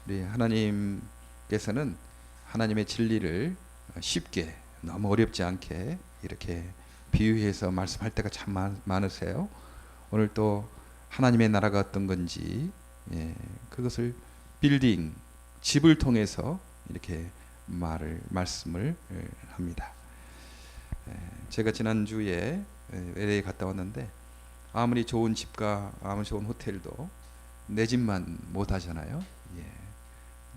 우리 하나님께서는 하나님의 진리를 쉽게, 너무 어렵지 않게 이렇게 비유해서 말씀할 때가 참 많으세요. 오늘 또 하나님의 나라가 어떤 건지, 그것을 빌딩, 집을 통해서 이렇게 말씀을 합니다. 제가 지난주에 LA 갔다 왔는데, 아무리 좋은 집과 아무리 좋은 호텔도 내 집만 못 하잖아요.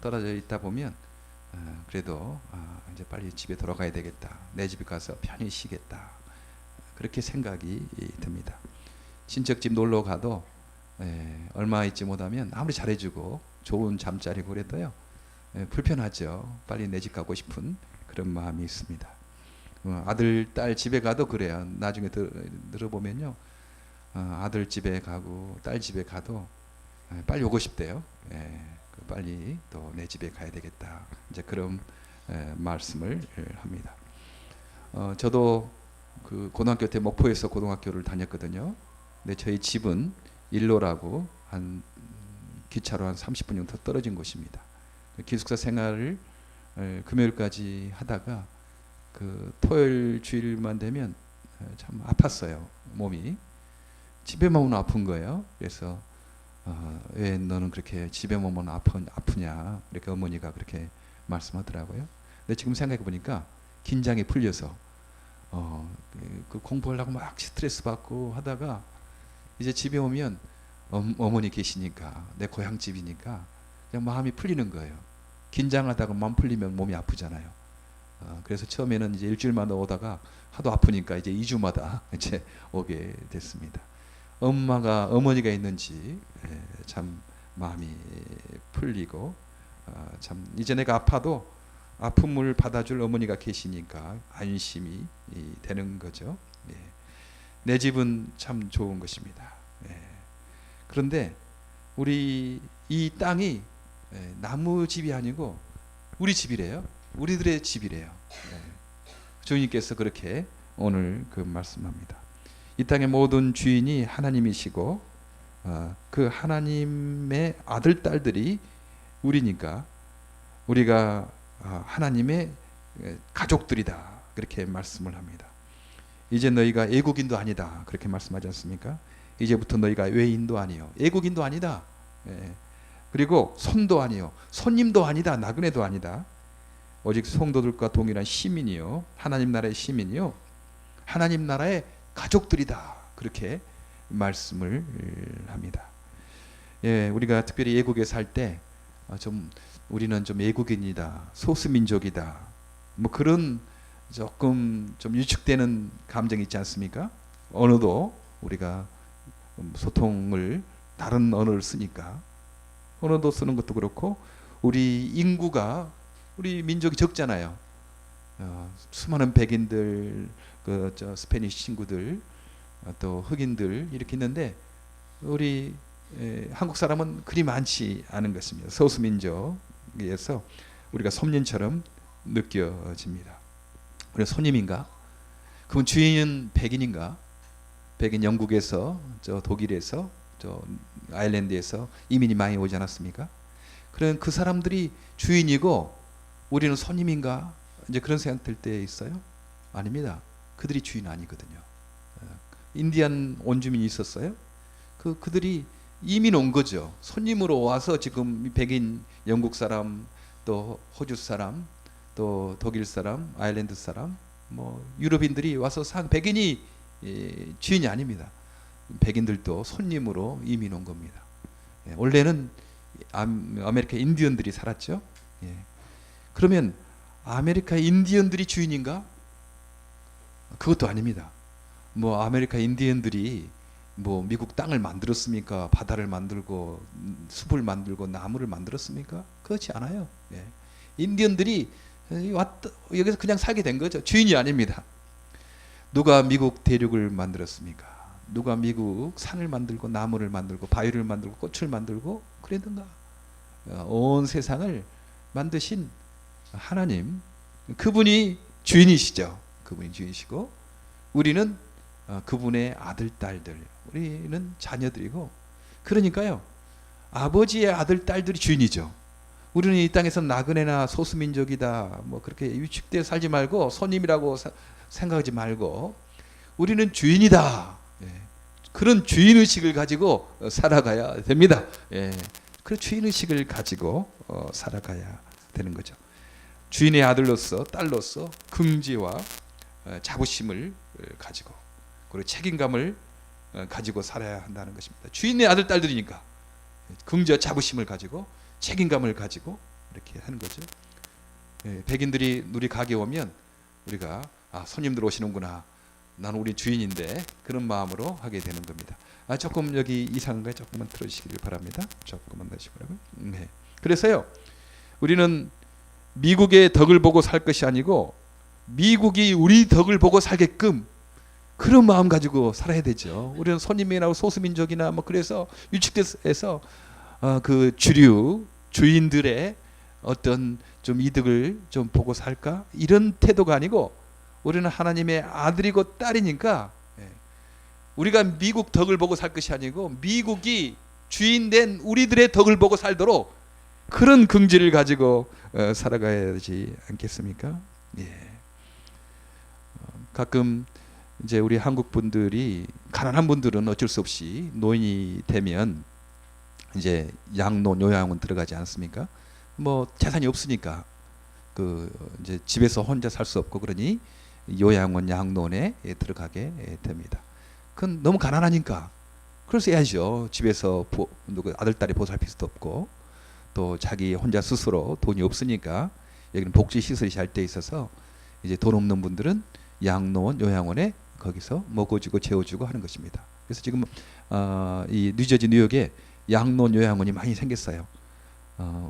떨어져 있다 보면 그래도 이제 빨리 집에 돌아가야 되겠다, 내 집에 가서 편히 쉬겠다, 그렇게 생각이 듭니다. 친척집 놀러 가도 얼마 있지 못하면 아무리 잘해주고 좋은 잠자리고 그래도요, 불편하죠. 빨리 내 집 가고 싶은 그런 마음이 있습니다. 아들, 딸 집에 가도 그래요. 나중에 들어보면요, 아들 집에 가고 딸 집에 가도 빨리 오고 싶대요. 빨리 또 내 집에 가야 되겠다, 이제 그런 말씀을 합니다. 저도 그 고등학교 때 목포에서 고등학교를 다녔거든요. 근데 저희 집은 일로라고 한 기차로 한 30분 정도 떨어진 곳입니다. 기숙사 생활을 금요일까지 하다가 그 토요일 주일만 되면 참 아팠어요. 몸이 집에만 오면 아픈 거예요. 그래서 왜 너는 그렇게 집에만 오면 아프냐, 이렇게 어머니가 그렇게 말씀하더라고요. 근데 지금 생각해 보니까 긴장이 풀려서 그 공부하려고 막 스트레스 받고 하다가 이제 집에 오면 어머니 계시니까, 내 고향 집이니까 그냥 마음이 풀리는 거예요. 긴장하다가 마음 풀리면 몸이 아프잖아요. 그래서 처음에는 이제 일주일마다 오다가 하도 아프니까 이제 2주마다 이제 오게 됐습니다. 어머니가 있는지 참 마음이 풀리고, 참 이제 내가 아파도 아픔을 받아줄 어머니가 계시니까 안심이 되는 거죠. 내 집은 참 좋은 것입니다. 그런데 우리 이 땅이 나무 집이 아니고 우리 집이래요. 우리들의 집이래요. 주님께서 그렇게 오늘 그 말씀합니다. 이 땅의 모든 주인이 하나님이시고, 그 하나님의 아들, 딸들이 우리니까 우리가 하나님의 가족들이다, 그렇게 말씀을 합니다. 이제 너희가 애국인도 아니다, 그렇게 말씀하지 않습니까? 이제부터 너희가 외인도 아니요, 애국인도 아니다, 그리고 손도 아니요, 손님도 아니다, 나그네도 아니다, 오직 성도들과 동일한 시민이요, 하나님 나라의 시민이요, 하나님 나라의 가족들이다, 그렇게 말씀을 합니다. 우리가 특별히 애국에 살 때 우리는 좀 애국인이다, 소수민족이다, 뭐 그런 조금 좀 유축되는 감정이 있지 않습니까? 언어도 우리가 소통을 다른 언어를 쓰니까 언어도 쓰는 것도 그렇고, 우리 인구가, 우리 민족이 적잖아요. 수많은 백인들, 스페니쉬 친구들, 또 흑인들 이렇게 있는데 우리 한국 사람은 그리 많지 않은 것입니다. 소수민족에서 우리가 손님처럼 느껴집니다. 우리 손님인가? 그럼 주인은 백인인가? 백인 영국에서, 독일에서, 아일랜드에서 이민이 많이 오지 않았습니까? 그런 그 사람들이 주인이고 우리는 손님인가? 이제 그런 생각 들 때 있어요? 아닙니다. 그들이 주인 아니거든요. 인디안 원주민이 있었어요. 그들이 이민 온 거죠. 손님으로 와서 지금 백인 영국 사람, 또 호주 사람, 또 독일 사람, 아일랜드 사람, 뭐 유럽인들이 와서 백인이 주인이 아닙니다. 백인들도 손님으로 이민 온 겁니다. 원래는 아메리카 인디언들이 살았죠. 그러면 아메리카 인디언들이 주인인가? 그것도 아닙니다. 뭐 아메리카 인디언들이 뭐 미국 땅을 만들었습니까? 바다를 만들고 숲을 만들고 나무를 만들었습니까? 그렇지 않아요. 인디언들이 여기서 그냥 살게 된 거죠. 주인이 아닙니다. 누가 미국 대륙을 만들었습니까? 누가 미국 산을 만들고 나무를 만들고 바위를 만들고 꽃을 만들고 그랬는가? 온 세상을 만드신 하나님, 그분이 주인이시죠. 그분이 주인이시고 우리는 그분의 아들, 딸들, 우리는 자녀들이고, 그러니까요, 아버지의 아들, 딸들이 주인이죠. 우리는 이 땅에서 나그네나 소수민족이다 뭐 그렇게 위축되어 살지 말고 손님이라고 생각하지 말고 우리는 주인이다. 예. 그런 주인의식을 가지고 살아가야 됩니다. 예. 그 주인의식을 가지고 살아가야 되는 거죠. 주인의 아들로서 딸로서 긍지와 자부심을 가지고 그리고 책임감을 가지고 살아야 한다는 것입니다. 주인의 아들 딸들이니까 긍지와 자부심을 가지고 책임감을 가지고 이렇게 하는 거죠. 예, 백인들이 우리 가게 오면 우리가 손님들 오시는구나. 나는 우리 주인인데 그런 마음으로 하게 되는 겁니다. 조금 여기 이상한 거 조금만 들어주시길 바랍니다. 조금만 다시고요. 네. 그래서요, 우리는 미국의 덕을 보고 살 것이 아니고 미국이 우리 덕을 보고 살게끔 그런 마음 가지고 살아야 되죠. 우리는 손님이나 소수민족이나 뭐 그래서 위축돼서 그 주류 주인들의 어떤 좀 이득을 좀 보고 살까 이런 태도가 아니고 우리는 하나님의 아들이고 딸이니까 우리가 미국 덕을 보고 살 것이 아니고 미국이 주인된 우리들의 덕을 보고 살도록 그런 긍지를 가지고 살아가야 되지 않겠습니까? 예. 가끔 이제 우리 한국 분들이 가난한 분들은 어쩔 수 없이 노인이 되면 이제 양론 요양원 들어가지 않습니까? 뭐 재산이 없으니까 그 이제 집에서 혼자 살 수 없고 그러니 요양원 양론에 들어가게 됩니다. 그건 너무 가난하니까 그래서 해야죠. 집에서 누구 아들 딸이 보살필 수도 없고 또 자기 혼자 스스로 돈이 없으니까 여기는 복지 시설이 잘 돼 있어서 이제 돈 없는 분들은 양로원 요양원에 거기서 먹어주고 재워주고 하는 것입니다. 그래서 지금 이 뉴저지 뉴욕에 양로원 요양원이 많이 생겼어요.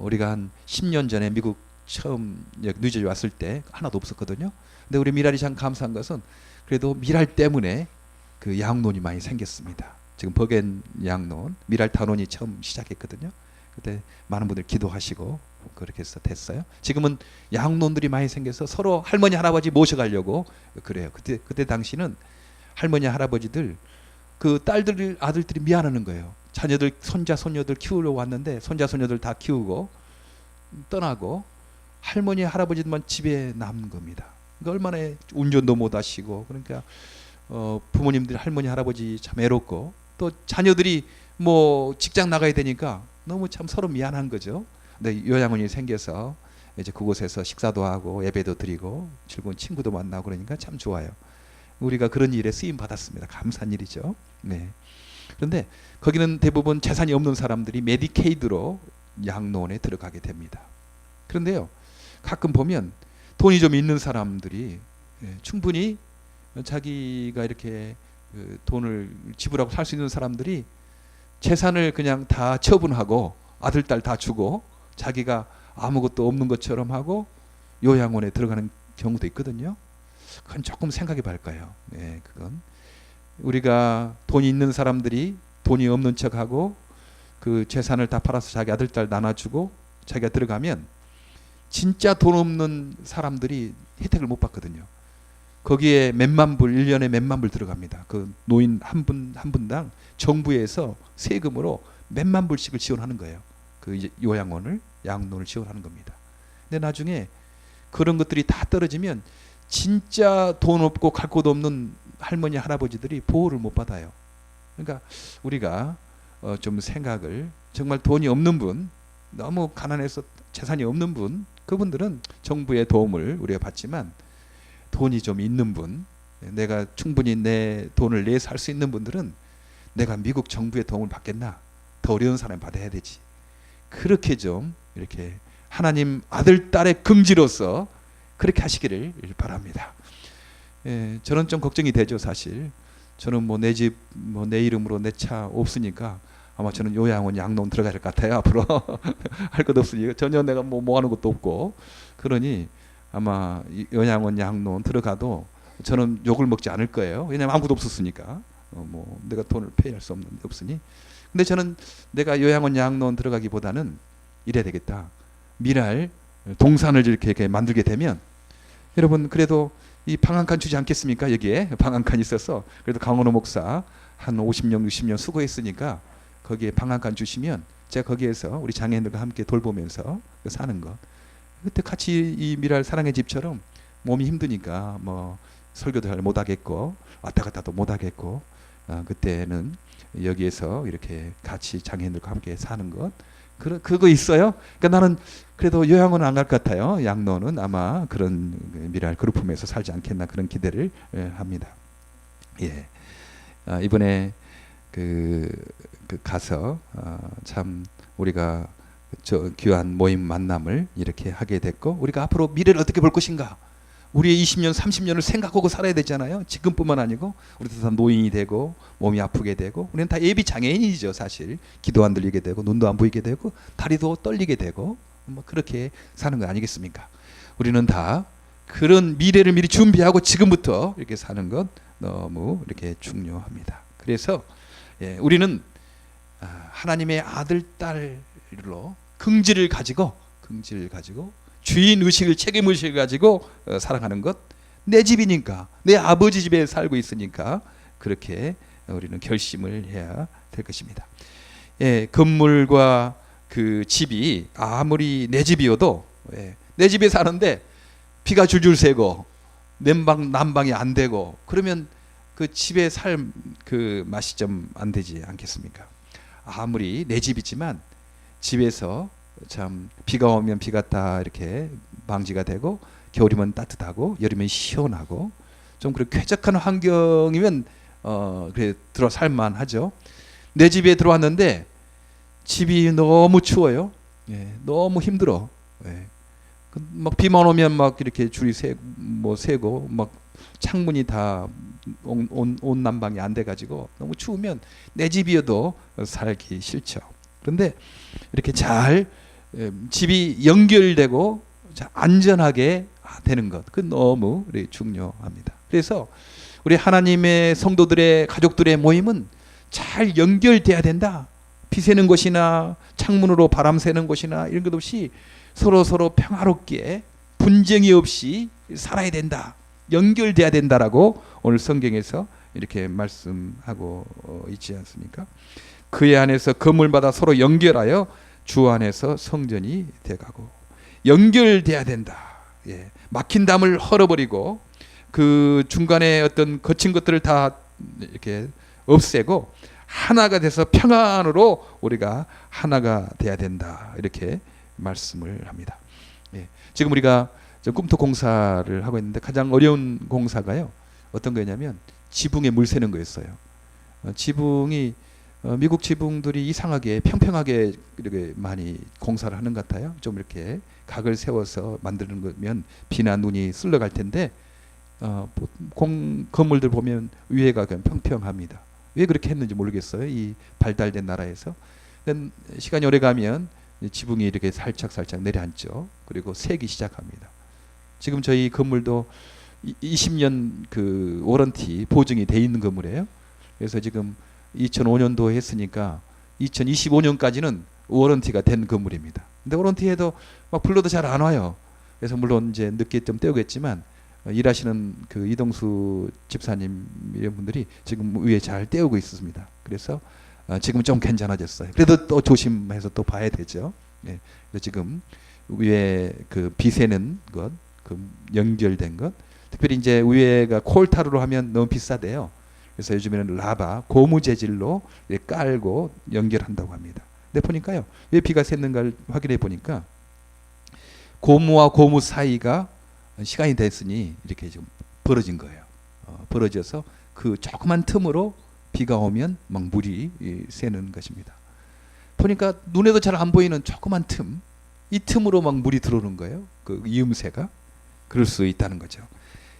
우리가 한 10년 전에 미국 처음 뉴저지 왔을 때 하나도 없었거든요. 근데 우리 미랄이 참 감사한 것은 그래도 미랄 때문에 그 양론이 많이 생겼습니다. 지금 버겐 양론, 미랄 단원이 처음 시작했거든요. 그때 많은 분들 기도하시고 그렇게 해서 됐어요. 지금은 양론들이 많이 생겨서 서로 할머니 할아버지 모셔가려고 그래요. 그때 당시는 할머니 할아버지들 그 딸들 아들들이 미안하는 거예요. 자녀들 손자 손녀들 키우러 왔는데 손자 손녀들 다 키우고 떠나고 할머니 할아버지만 집에 남는 겁니다. 그러니까 얼마나 운전도 못 하시고 그러니까 부모님들 할머니 할아버지 참 애롭고 또 자녀들이 뭐 직장 나가야 되니까 너무 참 서로 미안한 거죠. 근데 요양원이 생겨서 이제 그곳에서 식사도 하고 예배도 드리고 즐거운 친구도 만나고 그러니까 참 좋아요. 우리가 그런 일에 쓰임 받았습니다. 감사한 일이죠. 네. 그런데 거기는 대부분 재산이 없는 사람들이 메디케이드로 양로원에 들어가게 됩니다. 그런데요, 가끔 보면 돈이 좀 있는 사람들이 충분히 자기가 이렇게 돈을 지불하고 살 수 있는 사람들이 재산을 그냥 다 처분하고 아들 딸 다 주고 자기가 아무것도 없는 것처럼 하고 요양원에 들어가는 경우도 있거든요. 그건 조금 생각해 볼까요? 네, 그건 우리가 돈이 있는 사람들이 돈이 없는 척하고 그 재산을 다 팔아서 자기 아들 딸 나눠주고 자기가 들어가면 진짜 돈 없는 사람들이 혜택을 못 받거든요. 거기에 몇만 불, 1년에 몇만 불 들어갑니다. 그 노인 한 분당 정부에서 세금으로 몇만 불씩을 지원하는 거예요. 그 이제 요양원을, 양론을 지원하는 겁니다. 근데 나중에 그런 것들이 다 떨어지면 진짜 돈 없고 갈 곳 없는 할머니, 할아버지들이 보호를 못 받아요. 그러니까 우리가 좀 생각을 정말 돈이 없는 분, 너무 가난해서 재산이 없는 분, 그분들은 정부의 도움을 우리가 받지만 돈이 좀 있는 분, 내가 충분히 내 돈을 내서 할 수 있는 분들은 내가 미국 정부의 도움을 받겠나? 더 어려운 사람이 받아야 되지. 그렇게 좀 이렇게 하나님 아들 딸의 긍지로서 그렇게 하시기를 바랍니다. 저는 좀 걱정이 되죠, 사실. 저는 뭐 내 집, 뭐 내 이름으로 내 차 없으니까 아마 저는 요양원 양론 들어가야 될 것 같아요. 앞으로 할 것 없으니까 전혀 내가 뭐 하는 것도 없고 그러니 아마 요양원 양론 들어가도 저는 욕을 먹지 않을 거예요. 왜냐하면 아무것도 없었으니까 뭐 내가 돈을 페이할 수 없으니. 근데 저는 내가 요양원 양론 들어가기보다는 이래야 되겠다. 미랄 동산을 이렇게 만들게 되면 여러분 그래도 이 방 한 칸 주지 않겠습니까? 여기에 방 한 칸 있어서 그래도 강원호 목사 한 50년 60년 수고했으니까 거기에 방 한 칸 주시면 제가 거기에서 우리 장애인들과 함께 돌보면서 사는 것. 그때 같이 이 미랄 사랑의 집처럼 몸이 힘드니까 뭐 설교도 잘 못하겠고 왔다 갔다도 못하겠고 그때는 여기에서 이렇게 같이 장애인들과 함께 사는 것. 그거 있어요. 그러니까 나는 그래도 요양원은 안 갈 것 같아요. 양로는 아마 그런 미랄 그룹홈에서 살지 않겠나 그런 기대를 합니다. 예. 이번에 그 가서 참 우리가 저 귀한 모임 만남을 이렇게 하게 됐고, 우리가 앞으로 미래를 어떻게 볼 것인가, 우리의 20년 30년을 생각하고 살아야 되잖아요. 지금뿐만 아니고 우리도 다 노인이 되고 몸이 아프게 되고, 우리는 다 예비 장애인이죠. 사실 기도 안 들리게 되고 눈도 안 보이게 되고 다리도 떨리게 되고 뭐 그렇게 사는 거 아니겠습니까? 우리는 다 그런 미래를 미리 준비하고 지금부터 이렇게 사는 것 너무 이렇게 중요합니다. 그래서 우리는 하나님의 아들 딸로 긍지를 가지고 주인 의식을, 책임 의식을 가지고 살아가는 것. 내 집이니까, 내 아버지 집에 살고 있으니까 그렇게 우리는 결심을 해야 될 것입니다. 건물과 그 집이 아무리 내 집이어도 내 집에 사는데 비가 줄줄 새고 난방이 안 되고 그러면 그 집에 살 그 맛이 좀 안 되지 않겠습니까? 아무리 내 집이지만 집에서 참 비가 오면 비가 다 이렇게 방지가 되고, 겨울이면 따뜻하고 여름이면 시원하고 좀 그렇게 쾌적한 환경이면 그래 들어 살만하죠. 내 집에 들어왔는데 집이 너무 추워요. 너무 힘들어. 막 비만 오면 막 이렇게 줄이 새고 막 창문이 다 온난방이 안 돼가지고 너무 추우면 내 집이어도 살기 싫죠. 그런데 이렇게 잘 집이 연결되고 안전하게 되는 것, 그 너무 중요합니다. 그래서 우리 하나님의 성도들의 가족들의 모임은 잘 연결돼야 된다. 비 새는 곳이나 창문으로 바람 새는 곳이나 이런 것 없이 서로 평화롭게 분쟁이 없이 살아야 된다. 연결돼야 된다라고 오늘 성경에서 이렇게 말씀하고 있지 않습니까? 그의 안에서 건물마다 서로 연결하여 주 안에서 성전이 돼가고 연결돼야 된다. 막힌 담을 헐어버리고 그 중간에 어떤 거친 것들을 다 이렇게 없애고 하나가 돼서 평안으로 우리가 하나가 돼야 된다. 이렇게 말씀을 합니다. 지금 우리가 꿈토 공사를 하고 있는데 가장 어려운 공사가요, 어떤 거냐면 지붕에 물 새는 거였어요. 지붕이 미국 지붕들이 이상하게 평평하게 이렇게 많이 공사를 하는 것 같아요. 좀 이렇게 각을 세워서 만드는 거면 비나 눈이 쓸려갈 텐데 건물들 보면 위에가 그냥 평평합니다. 왜 그렇게 했는지 모르겠어요. 이 발달된 나라에서. 시간이 오래 가면 지붕이 이렇게 살짝 내려앉죠. 그리고 새기 시작합니다. 지금 저희 건물도 20년 그 워런티 보증이 돼 있는 건물이에요. 그래서 지금 2005년도 했으니까 2025년까지는 워런티가 된 건물입니다. 근데 워런티에도 막 불러도 잘 안 와요. 그래서 물론 이제 늦게 좀 떼우겠지만 일하시는 그 이동수 집사님 이런 분들이 지금 위에 잘 떼우고 있습니다. 그래서 지금 좀 괜찮아졌어요. 그래도 또 조심해서 또 봐야 되죠. 그래서 지금 위에 그 비새는 것, 그 연결된 것, 특별히 이제 위에가 콜타르로 하면 너무 비싸대요. 그래서 요즘에는 라바 고무 재질로 깔고 연결한다고 합니다. 근데 보니까요, 왜 비가 샜는가를 확인해 보니까 고무와 고무 사이가 시간이 됐으니 이렇게 좀 벌어진 거예요. 벌어져서 그 조그만 틈으로 비가 오면 막 물이 새는 것입니다. 보니까 눈에도 잘 안 보이는 조그만 틈, 이 틈으로 막 물이 들어오는 거예요. 그 이음새가. 그럴 수 있다는 거죠.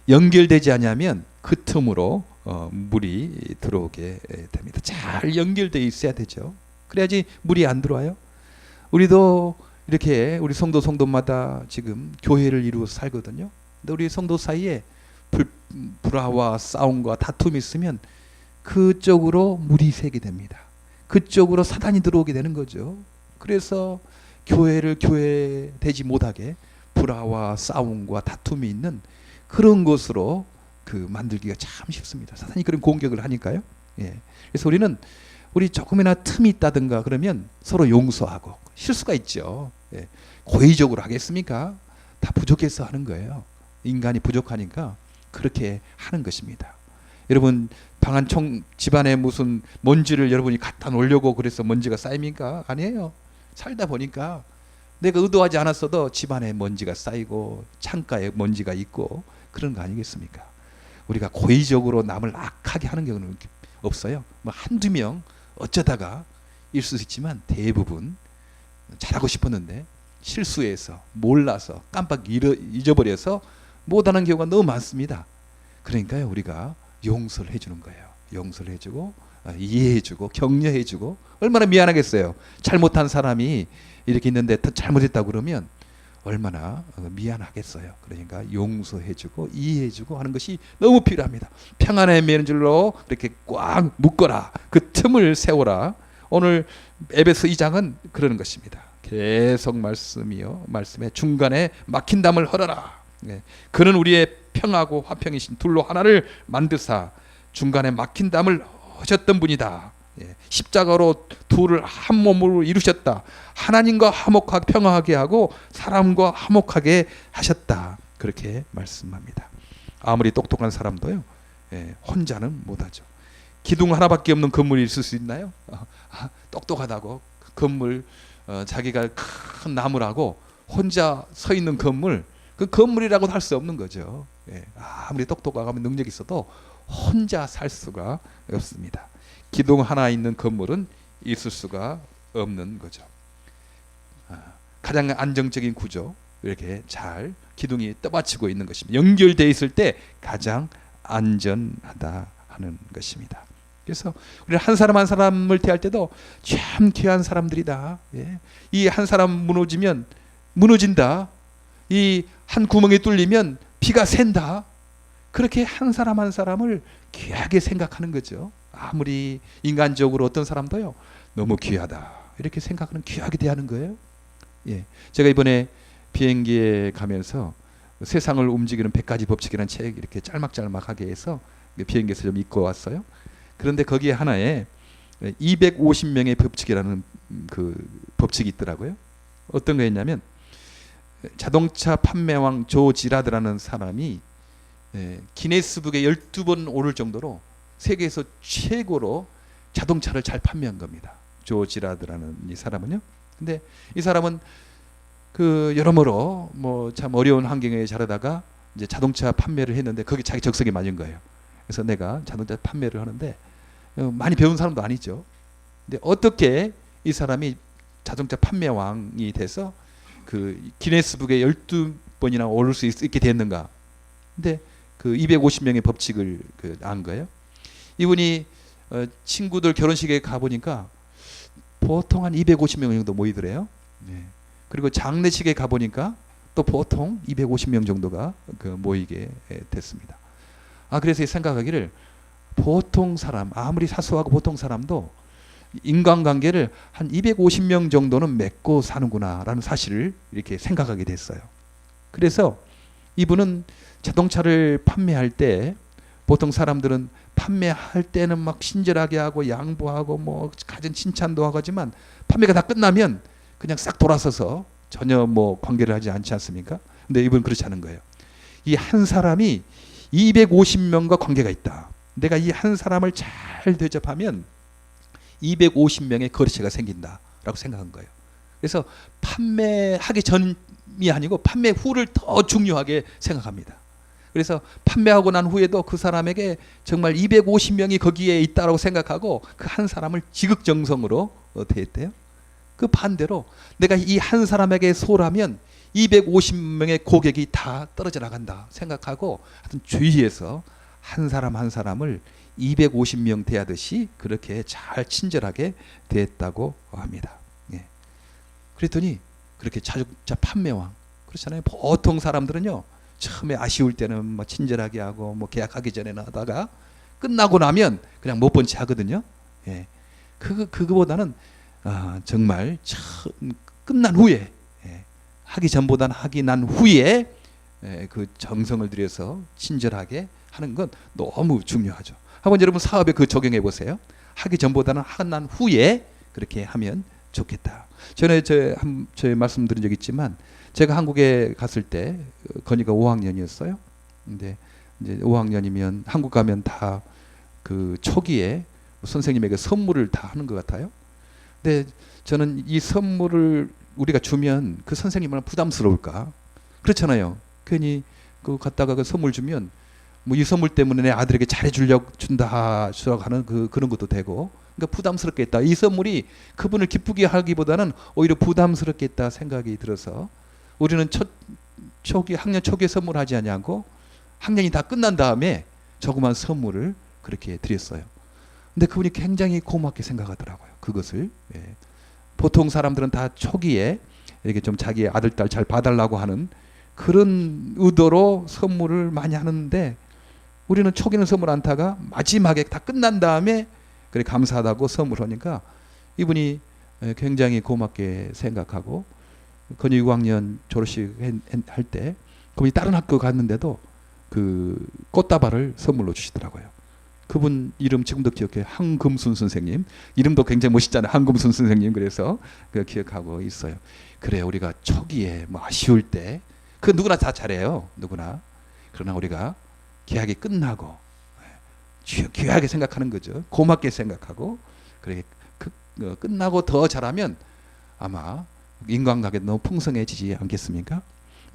연결되지 않으면 그 틈으로 물이 들어오게 됩니다. 잘 연결되어 있어야 되죠. 그래야지 물이 안 들어와요. 우리도 이렇게 우리 성도마다 지금 교회를 이루어서 살거든요. 근데 우리 성도 사이에 불화와 싸움과 다툼이 있으면 그쪽으로 물이 새게 됩니다. 그쪽으로 사단이 들어오게 되는 거죠. 그래서 교회를 교회 되지 못하게 불화와 싸움과 다툼이 있는 그런 곳으로 그 만들기가 참 쉽습니다. 사단이 그런 공격을 하니까요. 그래서 우리는 우리 조금이나 틈이 있다든가 그러면 서로 용서하고, 실수가 있죠. 예. 고의적으로 하겠습니까? 다 부족해서 하는 거예요. 인간이 부족하니까 그렇게 하는 것입니다. 여러분, 집안에 무슨 먼지를 여러분이 갖다 놓으려고 그래서 먼지가 쌓입니까? 아니에요. 살다 보니까 내가 의도하지 않았어도 집안에 먼지가 쌓이고 창가에 먼지가 있고 그런 거 아니겠습니까? 우리가 고의적으로 남을 악하게 하는 경우는 없어요. 뭐 한두 명 어쩌다가 일 수 있지만 대부분 잘하고 싶었는데 실수해서 몰라서 깜빡 잊어버려서 못하는 경우가 너무 많습니다. 그러니까요, 우리가 용서를 해주는 거예요. 용서를 해주고 이해해주고 격려해주고, 얼마나 미안하겠어요. 잘못한 사람이 이렇게 있는데 잘못했다고 그러면 얼마나 미안하겠어요. 그러니까 용서해주고 이해해주고 하는 것이 너무 필요합니다. 평안의 맺줄로 이렇게 꽉 묶어라. 그 틈을 세워라. 오늘 에베소 2장은 그러는 것입니다. 계속 말씀이요, 말씀에 중간에 막힌 담을 헐어라. 그는 우리의 평하고 화평이신 둘로 하나를 만드사 중간에 막힌 담을 하셨던 분이다. 십자가로 둘을 한 몸으로 이루셨다. 하나님과 화목하게 평화하게 하고 사람과 화목하게 하셨다. 그렇게 말씀합니다. 아무리 똑똑한 사람도요, 혼자는 못하죠. 기둥 하나밖에 없는 건물이 있을 수 있나요? 똑똑하다고 건물, 자기가 큰 나무라고 혼자 서 있는 건물, 그 건물이라고 할 수 없는 거죠. 아무리 똑똑하고 능력이 있어도 혼자 살 수가 없습니다. 기둥 하나 있는 건물은 있을 수가 없는 거죠. 가장 안정적인 구조, 이렇게 잘 기둥이 떠받치고 있는 것입니다. 연결되어 있을 때 가장 안전하다 하는 것입니다. 그래서 우리 한 사람 한 사람을 대할 때도 참 귀한 사람들이다. 이 한 사람 무너지면 무너진다. 이 한 구멍이 뚫리면 비가 샌다. 그렇게 한 사람 한 사람을 귀하게 생각하는 거죠. 아무리 인간적으로 어떤 사람도요, 너무 귀하다 이렇게 생각하는, 귀하게 대하는 거예요. 제가 이번에 비행기에 가면서 세상을 움직이는 100가지 법칙이라는 책 이렇게 짤막짤막하게 해서 비행기에서 좀 읽고 왔어요. 그런데 거기에 하나에 250명의 법칙이라는 그 법칙이 있더라고요. 어떤 거였냐면, 자동차 판매왕 조 지라드라는 사람이 기네스북에 12번 오를 정도로 세계에서 최고로 자동차를 잘 판매한 겁니다. 조 지라드라는 이 사람은요. 근데 이 사람은 그 여러모로 뭐 참 어려운 환경에 자라다가 이제 자동차 판매를 했는데 거기 자기 적성에 맞은 거예요. 그래서 내가 자동차 판매를 하는데 많이 배운 사람도 아니죠. 근데 어떻게 이 사람이 자동차 판매왕이 돼서 그 기네스북에 12번이나 오를 수 있게 됐는가? 근데 그 250명의 법칙을 안 거예요. 이분이 친구들 결혼식에 가보니까 보통 한 250명 정도 모이더래요. 그리고 장례식에 가보니까 또 보통 250명 정도가 모이게 됐습니다. 그래서 생각하기를, 보통 사람, 아무리 사소하고 보통 사람도 인간관계를 한 250명 정도는 맺고 사는구나 라는 사실을 이렇게 생각하게 됐어요. 그래서 이분은 자동차를 판매할 때, 보통 사람들은 판매할 때는 막 친절하게 하고 양보하고 뭐 가진 칭찬도 하고 하지만 판매가 다 끝나면 그냥 싹 돌아서서 전혀 뭐 관계를 하지 않지 않습니까? 근데 이분은 그렇지 않은 거예요. 이 한 사람이 250명과 관계가 있다. 내가 이 한 사람을 잘 대접하면 250명의 거래처가 생긴다라고 생각한 거예요. 그래서 판매하기 전이 아니고 판매 후를 더 중요하게 생각합니다. 그래서 판매하고 난 후에도 그 사람에게 정말 250명이 거기에 있다고 생각하고 그 한 사람을 지극정성으로 대했대요. 그 반대로 내가 이 한 사람에게 소홀하면 250명의 고객이 다 떨어져 나간다 생각하고, 하여튼 주위에서 한 사람 한 사람을 250명 대하듯이 그렇게 잘 친절하게 대했다고 합니다. 그랬더니 그렇게 자동차 판매왕, 그렇잖아요. 보통 사람들은요, 처음에 아쉬울 때는 뭐 친절하게 하고 뭐 계약하기 전에는 하다가 끝나고 나면 그냥 못 본 채 하거든요. 그거보다는 정말 끝난 후에, 하기 전보다는 하기 난 후에 그 정성을 들여서 친절하게 하는 건 너무 중요하죠. 한번 여러분 사업에 적용해 보세요. 하기 전보다는 하고 난 후에 그렇게 하면 좋겠다. 전에 저희 말씀드린 적 있지만 제가 한국에 갔을 때 건이가 5학년이었어요. 근데 이제 5학년이면 한국 가면 다 그 초기에 선생님에게 선물을 다 하는 것 같아요. 근데 저는 이 선물을 우리가 주면 그 선생님은 부담스러울까? 그렇잖아요. 괜히 그 갔다가 그 선물 주면 뭐 이 선물 때문에 내 아들에게 잘해주려고 준다 하는 그런 것도 되고, 그러니까 부담스럽겠다. 이 선물이 그분을 기쁘게 하기보다는 오히려 부담스럽겠다 생각이 들어서 우리는 학년 초기에 선물하지 않냐고 학년이 다 끝난 다음에 조그만 선물을 그렇게 드렸어요. 근데 그분이 굉장히 고맙게 생각하더라고요. 그것을. 예. 보통 사람들은 다 초기에 이렇게 좀 자기 아들, 딸 잘 봐달라고 하는 그런 의도로 선물을 많이 하는데 우리는 초기는 선물 안 타가 마지막에 다 끝난 다음에 그래 감사하다고 선물하니까 이분이 굉장히 고맙게 생각하고 건이 6학년 졸업식 할 때 그분이 다른 학교 갔는데도 그 꽃다발을 선물로 주시더라고요. 그분 이름 지금도 기억해요. 한금순 선생님. 이름도 굉장히 멋있잖아요. 한금순 선생님. 그래서 그 기억하고 있어요. 그래 우리가 초기에 뭐 아쉬울 때 그 누구나 다 잘해요. 누구나. 그러나 우리가 계약이 끝나고 귀하게 생각하는 거죠. 고맙게 생각하고 그래 끝나고 더 잘하면 아마 인간관계도 너무 풍성해지지 않겠습니까?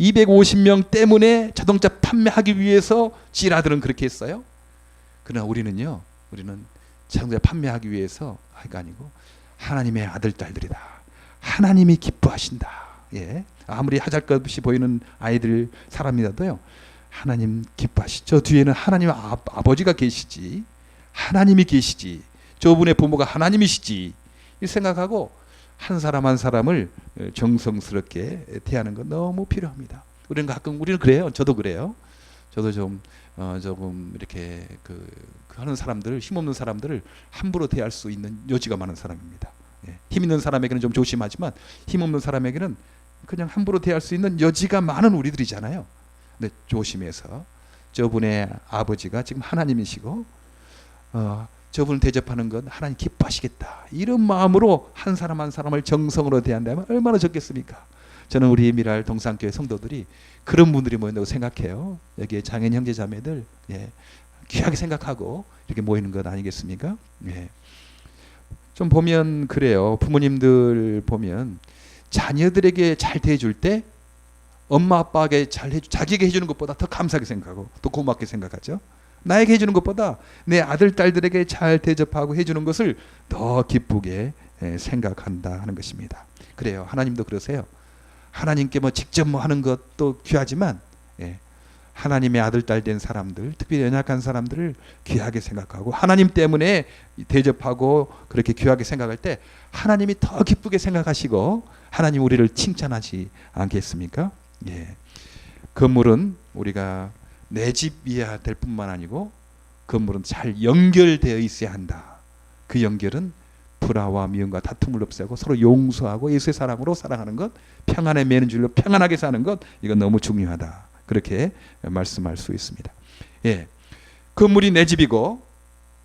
250명 때문에 자동차 판매하기 위해서 지라들은 그렇게 했어요. 그러나 우리는 자동차 판매하기 위해서 하기가 아니고 하나님의 아들 딸들이다. 하나님이 기뻐하신다. 예. 아무리 하잘것없이 보이는 아이들 사람이라도요. 하나님 기뻐하시죠. 저 뒤에는 하나님 아버지가 계시지. 하나님이 계시지. 저분의 부모가 하나님이시지. 이 생각하고 한 사람 한 사람을 정성스럽게 대하는 건 너무 필요합니다. 우리는 가끔 그래요. 저도 그래요. 저도 조금 이렇게 하는 사람들을 힘없는 사람들을 함부로 대할 수 있는 여지가 많은 사람입니다. 예. 힘 있는 사람에게는 좀 조심하지만 힘없는 사람에게는 그냥 함부로 대할 수 있는 여지가 많은 우리들이잖아요. 근데 조심해서 저분의 아버지가 지금 하나님이시고 저분을 대접하는 건 하나님 기뻐하시겠다. 이런 마음으로 한 사람 한 사람을 정성으로 대한다면 얼마나 좋겠습니까? 저는 우리 미랄 동산교회 성도들이 그런 분들이 모인다고 생각해요. 여기에 장인 형제 자매들 귀하게 생각하고 이렇게 모이는 것 아니겠습니까? 좀 보면 그래요. 부모님들 보면 자녀들에게 잘 대해줄 때 엄마 아빠에게 자기에게 해주는 것보다 더 감사하게 생각하고 또 고맙게 생각하죠. 나에게 해주는 것보다 내 아들 딸들에게 잘 대접하고 해주는 것을 더 기쁘게 생각한다 하는 것입니다. 그래요. 하나님도 그러세요. 하나님께 직접 하는 것도 귀하지만 하나님의 아들 딸 된 사람들, 특별히 연약한 사람들을 귀하게 생각하고 하나님 때문에 대접하고 그렇게 귀하게 생각할 때 하나님이 더 기쁘게 생각하시고 하나님 우리를 칭찬하지 않겠습니까? 건물은 우리가 내 집이어야 될 뿐만 아니고 건물은 잘 연결되어 있어야 한다. 그 연결은 불화와 미움과 다툼을 없애고 서로 용서하고 예수의 사랑으로 사랑하는 것, 평안에 매는 줄로 평안하게 사는 것, 이건 너무 중요하다. 그렇게 말씀할 수 있습니다. 건물이 내 집이고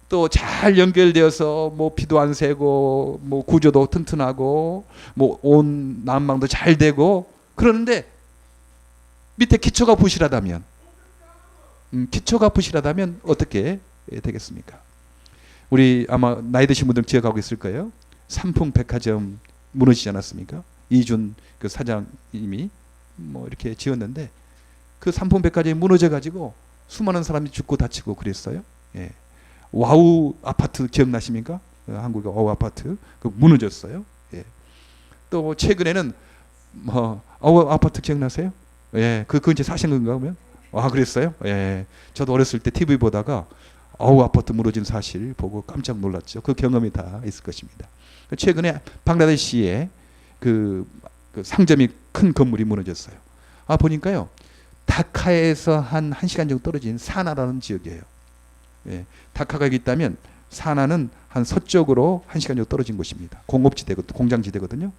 또 잘 연결되어서 비도 안 새고 구조도 튼튼하고 온 난방도 잘 되고 그러는데 밑에 기초가 부실하다면 어떻게 되겠습니까? 우리 아마 나이 드신 분들 기억하고 있을 거예요. 삼풍백화점 무너지지 않았습니까? 이준 그 사장님이 이렇게 지었는데 그 삼풍백화점이 무너져가지고 수많은 사람이 죽고 다치고 그랬어요. 와우 아파트 기억나십니까? 한국의 와우 아파트 그 무너졌어요. 또 최근에는 와우 아파트 기억나세요? 그거 이제 사신 건가 보면? 그랬어요? 저도 어렸을 때 TV 보다가 와우 아파트 무너진 사실 보고 깜짝 놀랐죠. 그 경험이 다 있을 것입니다. 최근에 방글라데시에 그 상점이 큰 건물이 무너졌어요. 보니까요. 다카에서 한 1시간 정도 떨어진 사나라는 지역이에요. 다카가 여기 있다면 사나는 한 서쪽으로 1시간 정도 떨어진 곳입니다. 공업지대거든요. 공장지대거든요.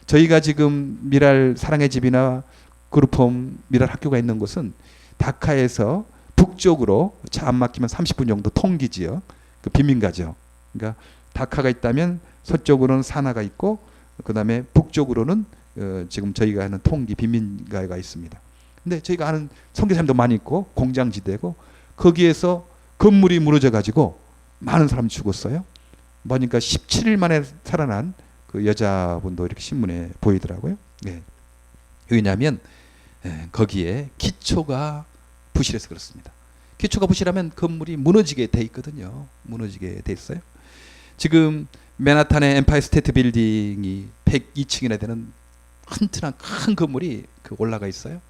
저희가 지금 미랄 사랑의 집이나 그룹홈 미랄 학교가 있는 곳은 다카에서 북쪽으로 차 안 막히면 30분 정도 통기지요. 그 빈민가죠. 그러니까 다카가 있다면 서쪽으로는 사나가 있고 그 다음에 북쪽으로는 지금 저희가 하는 통기 빈민가가 있습니다. 근데 저희가 아는 선교사님도 많이 있고 공장지대고 거기에서 건물이 무너져 가지고 많은 사람이 죽었어요. 보니까 17일 만에 살아난 그 여자분도 이렇게 신문에 보이더라고요. 네. 왜냐하면 거기에 기초가 부실해서 그렇습니다. 기초가 부실하면 건물이 무너지게 돼 있거든요. 무너지게 돼 있어요. 지금 맨하탄의 엠파이어 스테이트 빌딩이 102층이나 되는 튼튼한 큰 건물이 올라가 있어요.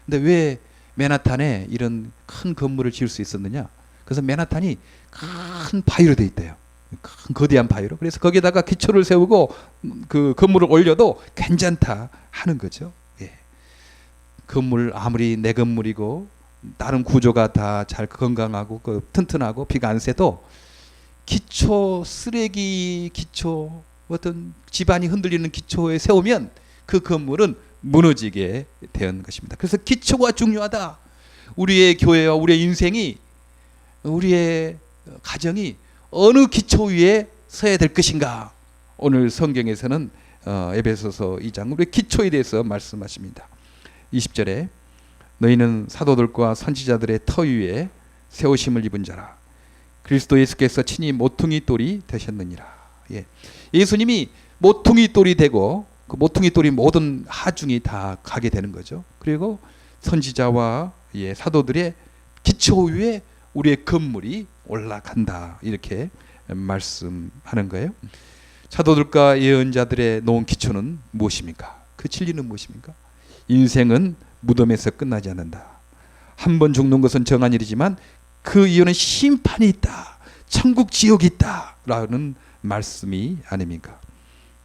근데 왜 맨하탄에 이런 큰 건물을 지을 수 있었느냐? 그래서 맨하탄이 큰 바위로 돼 있대요. 큰 거대한 바위로. 그래서 거기에다가 기초를 세우고 그 건물을 올려도 괜찮다 하는 거죠. 예. 건물 아무리 내 건물이고 다른 구조가 다 잘 건강하고 튼튼하고 비가 안 새도 기초 쓰레기 기초 어떤 집안이 흔들리는 기초에 세우면 그 건물은 무너지게 된 것입니다. 그래서 기초가 중요하다. 우리의 교회와 우리의 인생이 우리의 가정이 어느 기초 위에 서야 될 것인가. 오늘 성경에서는 에베소서 2장 우리의 기초에 대해서 말씀하십니다. 20절에 너희는 사도들과 선지자들의 터 위에 세우심을 입은 자라. 그리스도 예수께서 친히 모퉁이 돌이 되셨느니라. 예. 예수님이 모퉁이 돌이 되고 그 모퉁이 돌이 모든 하중이 다 가게 되는 거죠. 그리고 선지자와 사도들의 기초 위에 우리의 건물이 올라간다. 이렇게 말씀하는 거예요. 사도들과 예언자들의 놓은 기초는 무엇입니까? 그 진리는 무엇입니까? 인생은 무덤에서 끝나지 않는다. 한 번 죽는 것은 정한 일이지만 그 이유는 심판이 있다. 천국 지옥이 있다. 라는 말씀이 아닙니까?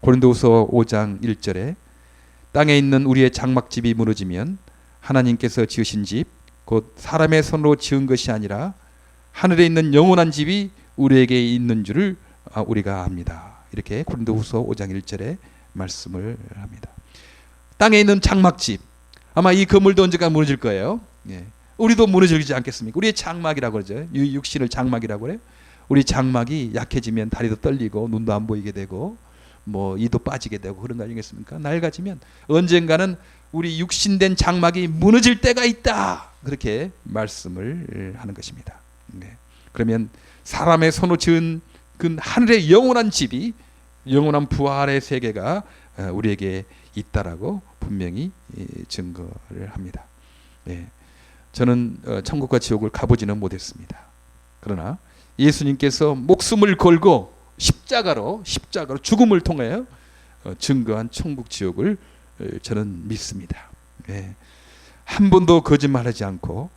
고린도후서 5장 1절에 땅에 있는 우리의 장막집이 무너지면 하나님께서 지으신 집 곧 사람의 손으로 지은 것이 아니라 하늘에 있는 영원한 집이 우리에게 있는 줄을 우리가 압니다. 이렇게 고린도후서 5장 1절에 말씀을 합니다. 땅에 있는 장막집, 아마 이 건물도 언젠가 무너질 거예요. 예. 우리도 무너지지 않겠습니까? 우리의 장막이라고 그러죠. 육신을 장막이라고 그래요. 우리 장막이 약해지면 다리도 떨리고 눈도 안 보이게 되고 뭐 이도 빠지게 되고 그런 거 아니겠습니까? 낡아지면 언젠가는 우리 육신된 장막이 무너질 때가 있다. 그렇게 말씀을 하는 것입니다. 네. 그러면 사람의 손으로 지은 그 하늘의 영원한 집이 영원한 부활의 세계가 우리에게 있다라고 분명히 증거를 합니다. 네. 저는 천국과 지옥을 가보지는 못했습니다. 그러나 예수님께서 목숨을 걸고 십자가로 죽음을 통하여 증거한 천국 지옥을 저는 믿습니다. 네. 한 번도 거짓말하지 않고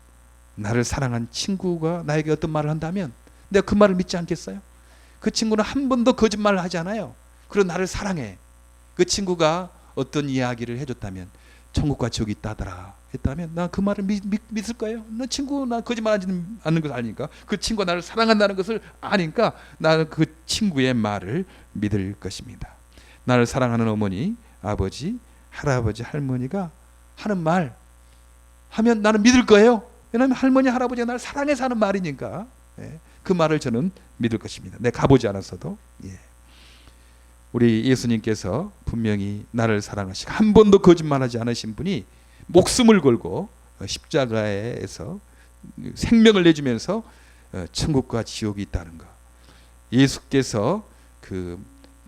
나를 사랑한 친구가 나에게 어떤 말을 한다면 내가 그 말을 믿지 않겠어요? 그 친구는 한 번도 거짓말을 하지 않아요. 그리고 나를 사랑해. 그 친구가 어떤 이야기를 해줬다면 천국과 지옥이 있다더라 했다면 나 그 말을 믿을 거예요. 나 친구 나 거짓말하지 않는 것을 아니까 그 친구가 나를 사랑한다는 것을 아니까 나는 그 친구의 말을 믿을 것입니다. 나를 사랑하는 어머니, 아버지, 할아버지, 할머니가 하는 말 하면 나는 믿을 거예요. 왜냐하면 할머니, 할아버지가 나를 사랑해서 하는 말이니까. 예. 그 말을 저는 믿을 것입니다. 내가 가보지 않았어도. 예. 우리 예수님께서 분명히 나를 사랑하시고 한 번도 거짓말하지 않으신 분이 목숨을 걸고 십자가에서 생명을 내주면서 천국과 지옥이 있다는 것. 예수께서 그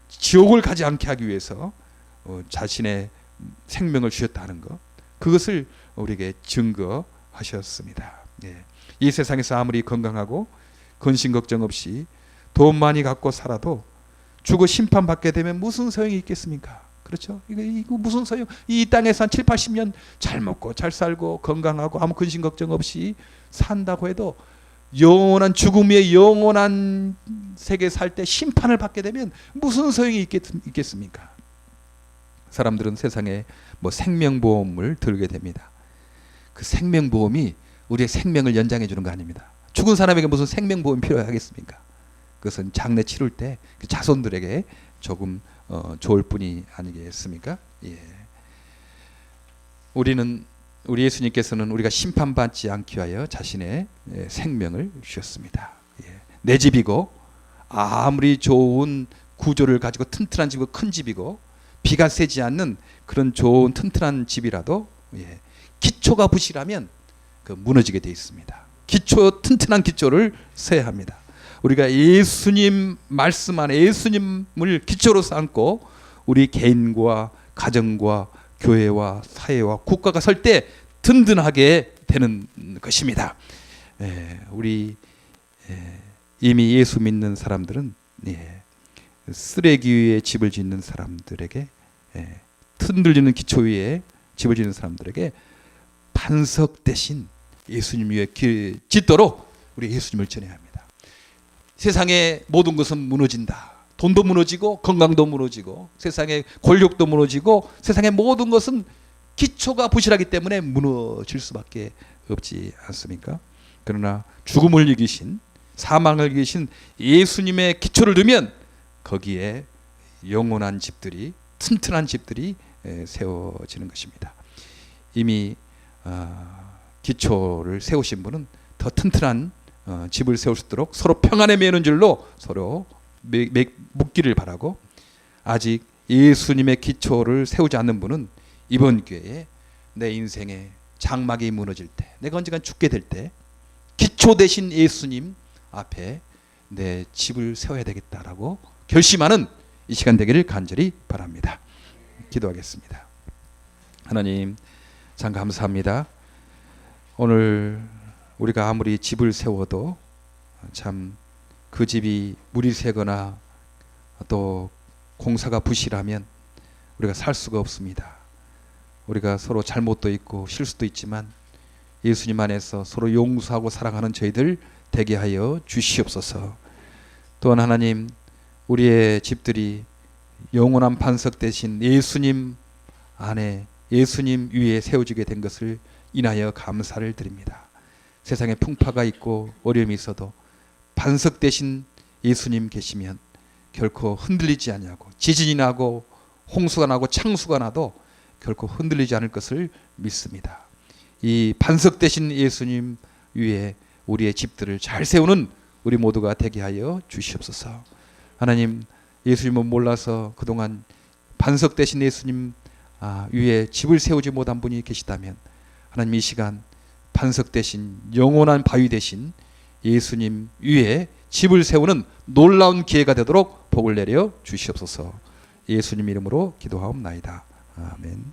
지옥을 가지 않게 하기 위해서 자신의 생명을 주셨다는 것. 그것을 우리에게 증거하셨습니다. 예. 이 세상에서 아무리 건강하고 근심 걱정 없이 돈 많이 갖고 살아도 죽어 심판받게 되면 무슨 소용이 있겠습니까? 그렇죠? 이거 무슨 소용? 이 땅에서 한 7, 80년 잘 먹고 잘 살고 건강하고 아무 근심 걱정 없이 산다고 해도 영원한 죽음의 영원한 세계에 살 때 심판을 받게 되면 무슨 소용이 있겠습니까? 사람들은 세상에 뭐 생명보험을 들게 됩니다. 그 생명보험이 우리의 생명을 연장해 주는 거 아닙니다. 죽은 사람에게 무슨 생명보험이 필요하겠습니까? 그것은 장례 치를 때 그 자손들에게 조금 좋을 뿐이 아니겠습니까? 예. 우리 예수님께서는 우리가 심판받지 않기 위하여 자신의 생명을 주셨습니다. 예. 내 집이고 아무리 좋은 구조를 가지고 튼튼한 집이고 큰 집이고 비가 새지 않는 그런 좋은 튼튼한 집이라도 기초가 부실하면 무너지게 되어 있습니다. 튼튼한 기초를 세야 합니다. 우리가 예수님 말씀 안에 예수님을 기초로 삼고 우리 개인과 가정과 교회와 사회와 국가가 설 때 든든하게 되는 것입니다. 우리 이미 예수 믿는 사람들은 쓰레기 위에 집을 짓는 사람들에게 흔들리는 기초 위에 집을 짓는 사람들에게 반석 대신 예수님 위에 짓도록 우리 예수님을 전해야 합니다. 세상의 모든 것은 무너진다. 돈도 무너지고 건강도 무너지고 세상의 권력도 무너지고 세상의 모든 것은 기초가 부실하기 때문에 무너질 수밖에 없지 않습니까? 그러나 죽음을 이기신 사망을 이기신 예수님의 기초를 두면 거기에 영원한 집들이 튼튼한 집들이 세워지는 것입니다. 이미 기초를 세우신 분은 더 튼튼한 집을 세울 수 있도록 서로 평안에 매는 줄로 서로 묶기를 바라고, 아직 예수님의 기초를 세우지 않는 분은 이번 기회에 내 인생의 장막이 무너질 때, 내가 언젠간 죽게 될 때 기초 대신 예수님 앞에 내 집을 세워야 되겠다라고 결심하는 이 시간 되기를 간절히 바랍니다. 기도하겠습니다. 하나님 참 감사합니다. 오늘 우리가 아무리 집을 세워도 참 그 집이 물이 새거나 또 공사가 부실하면 우리가 살 수가 없습니다. 우리가 서로 잘못도 있고 실수도 있지만 예수님 안에서 서로 용서하고 사랑하는 저희들 되게 하여 주시옵소서. 또한 하나님, 우리의 집들이 영원한 반석 대신 예수님 안에 예수님 위에 세워지게 된 것을 인하여 감사를 드립니다. 세상에 풍파가 있고 어려움이 있어도 반석 대신 예수님 계시면 결코 흔들리지 아니하고, 지진이 나고 홍수가 나고 창수가 나도 결코 흔들리지 않을 것을 믿습니다. 이 반석 대신 예수님 위에 우리의 집들을 잘 세우는 우리 모두가 되게 하여 주시옵소서. 하나님, 예수님을 몰라서 그동안 반석 대신 예수님 위에 집을 세우지 못한 분이 계시다면 하나님, 이 시간 반석 대신 영원한 바위 대신 예수님 위에 집을 세우는 놀라운 기회가 되도록 복을 내려 주시옵소서. 예수님 이름으로 기도하옵나이다. 아멘.